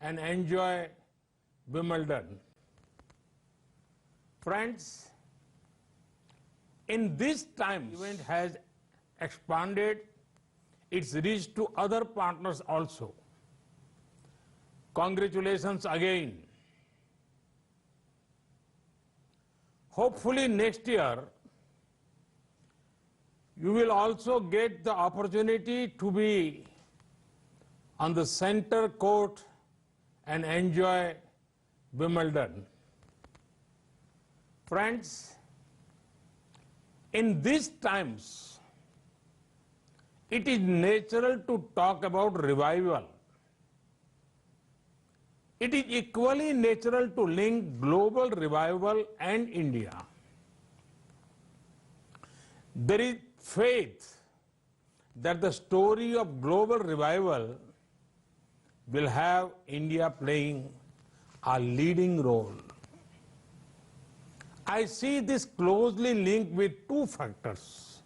and enjoy Wimbledon. Friends, in this time, the event has expanded its reach to other partners also. Congratulations again. Hopefully next year, you will also get the opportunity to be on the center court and enjoy Wimbledon. Friends, in these times, it is natural to talk about revival. It is equally natural to link global revival and India. There is faith that the story of global revival will have India playing a leading role. I see this closely linked with two factors.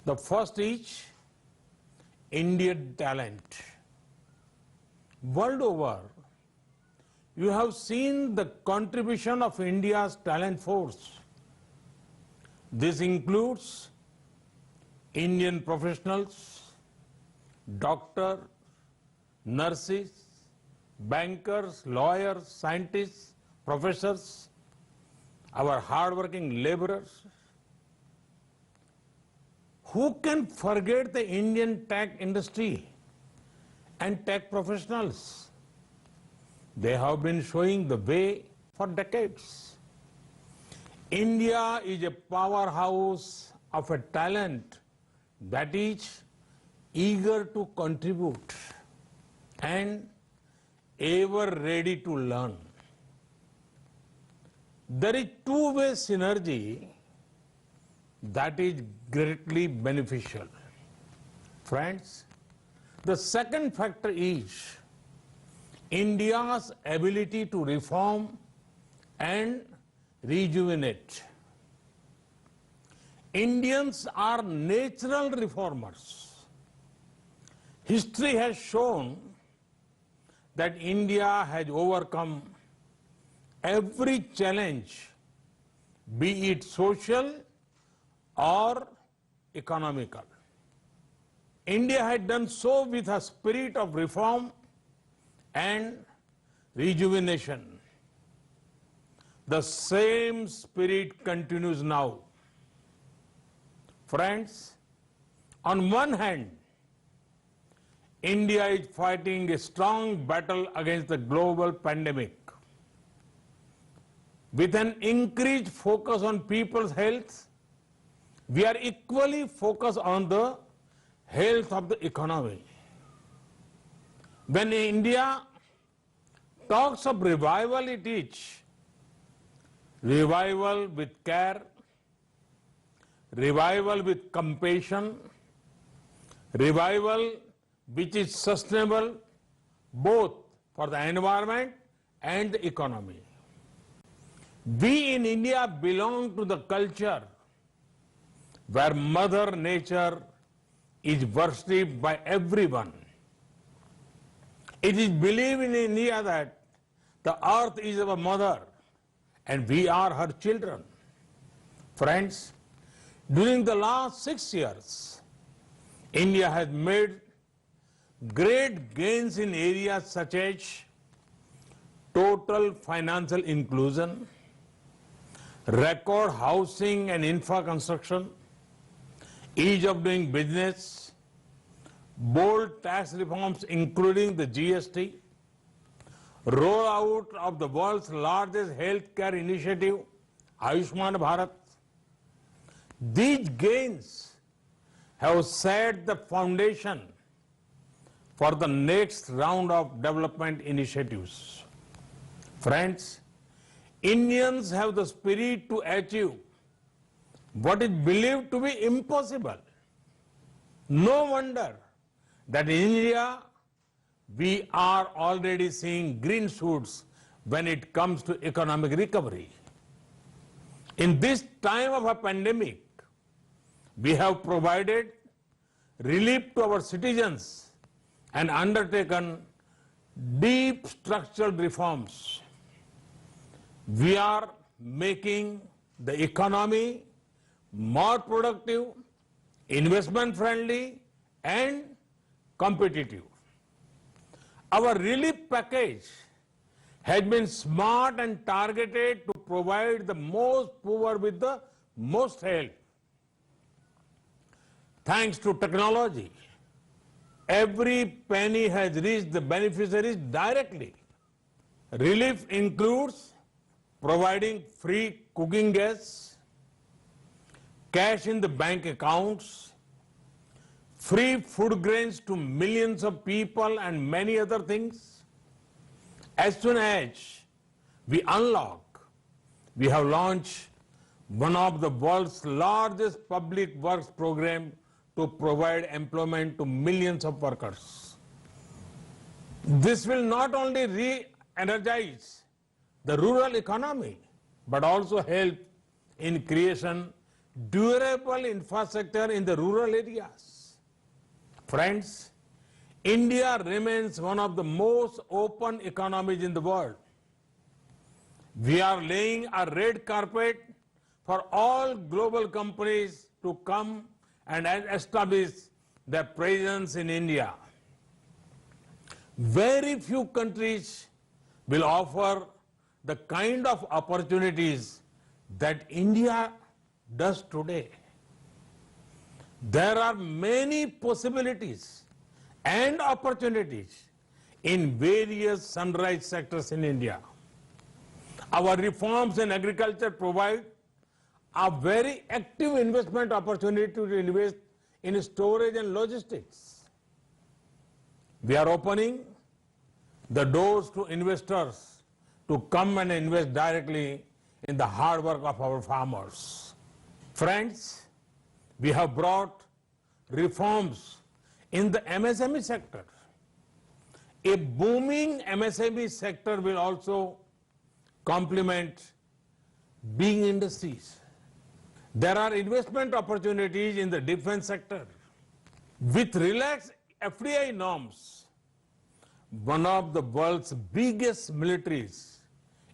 The first is Indian talent. World over, you have seen the contribution of India's talent force. This includes Indian professionals, doctors, nurses, bankers, lawyers, scientists, professors, our hardworking laborers. Who can forget the Indian tech industry and tech professionals? They have been showing the way for decades. India is a powerhouse of a talent that is eager to contribute and ever ready to learn. There is two-way synergy that is greatly beneficial. Friends, the second factor is India's ability to reform and rejuvenate. Indians are natural reformers. History has shown that India has overcome every challenge, be it social or economical. India had done so with a spirit of reform and rejuvenation. The same spirit continues now. Friends, on one hand, India is fighting a strong battle against the global pandemic. With an increased focus on people's health, we are equally focused on the health of the economy. When India talks of revival, it is revival with care, revival with compassion, revival which is sustainable both for the environment and the economy. We in India belong to the culture where Mother Nature is worshipped by everyone. It is believed in India that the earth is our mother and we are her children. Friends, during the last 6 years, India has made great gains in areas such as total financial inclusion, record housing and infra construction, ease of doing business, bold tax reforms including the GST, rollout of the world's largest healthcare initiative, Ayushman Bharat. These gains have set the foundation for the next round of development initiatives. Friends, Indians have the spirit to achieve what is believed to be impossible. No wonder that in India, we are already seeing green shoots when it comes to economic recovery. In this time of a pandemic, we have provided relief to our citizens and undertaken deep structural reforms. We are making the economy more productive, investment friendly, and competitive. Our relief package has been smart and targeted to provide the most poor with the most help. Thanks to technology, every penny has reached the beneficiaries directly. Relief includes providing free cooking gas, cash in the bank accounts, free food grains to millions of people, and many other things. As soon as we unlock, we have launched one of the world's largest public works program to provide employment to millions of workers. This will not only re-energize the rural economy, but also help in creation durable infrastructure in the rural areas. Friends, India remains one of the most open economies in the world. We are laying a red carpet for all global companies to come and establish their presence in India. Very few countries will offer the kind of opportunities that India does today. There are many possibilities and opportunities in various sunrise sectors in India. Our reforms in agriculture provide a very active investment opportunity to invest in storage and logistics. We are opening the doors to investors to come and invest directly in the hard work of our farmers. Friends, we have brought reforms in the MSME sector. A booming MSME sector will also complement being industries. There are investment opportunities in the defense sector. With relaxed FDI norms, one of the world's biggest militaries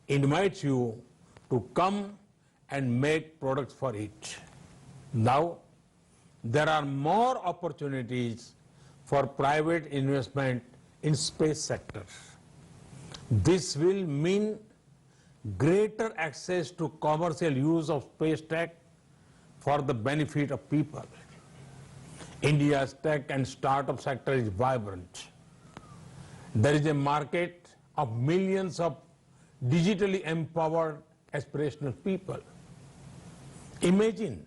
invites you to come and make products for it. Now, there are more opportunities for private investment in space sector. This will mean greater access to commercial use of space tech for the benefit of people. India's tech and startup sector is vibrant. There is a market of millions of digitally empowered aspirational people. Imagine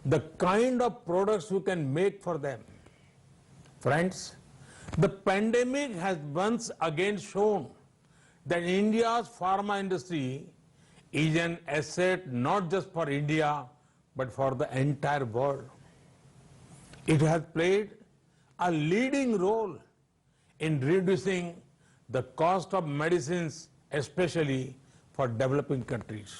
the kind of products you can make for them. Friends, the pandemic has once again shown that India's pharma industry is an asset not just for India, but for the entire world. It has played a leading role in reducing the cost of medicines, especially for developing countries.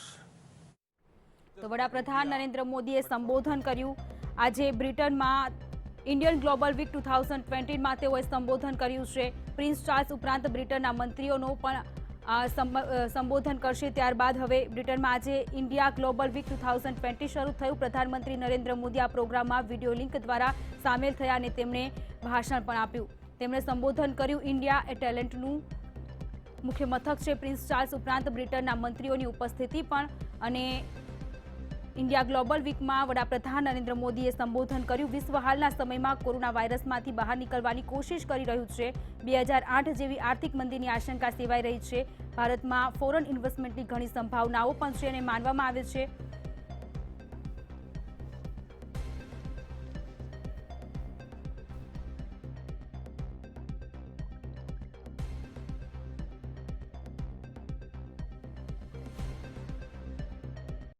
તો વડાપ્રધાન નરેન્દ્ર મોદીએ સંબોધન કર્યું. આજે બ્રિટનમાં Indian global week 2020માં તેઓએ સંબોધન કર્યું છે. પ્રિન્સ ચાર્લ્સ ઉપરાંત બ્રિટનના મંત્રીઓનો પણ સંબોધન કરશે. ત્યારબાદ હવે બ્રિટનમાં આજે ઇન્ડિયા ગ્લોબલ વીક 2020 શરૂ થયું. પ્રધાનમંત્રી નરેન્દ્ર મોદી આ પ્રોગ્રામમાં વિડીયો લિંક દ્વારા સામેલ થયા અને તેમણે ભાષણ પણ આપ્યું. તેમણે સંબોધન કર્યું. ઇન્ડિયા એ ટેલેન્ટનું મુખ્ય મથક છે. પ્રિન્સ ચાર્લ્સ ઉપરાંત બ્રિટનના મંત્રીઓની ઉપસ્થિતિ પણ અને ઇન્ડિયા ગ્લોબલ વીકમાં વડાપ્રધાન નરેન્દ્ર મોદીએ સંબોધન કર્યું. વિશ્વ હાલના સમયમાં કોરોના વાયરસમાંથી બહાર નીકળવાની કોશિશ કરી રહ્યું છે. 2008 જેવી આર્થિક મંદીની આશંકા સેવાઈ રહી છે. ભારતમાં ફોરેન ઇન્વેસ્ટમેન્ટની ઘણી સંભાવનાઓ પણ છે અને માનવામાં આવે છે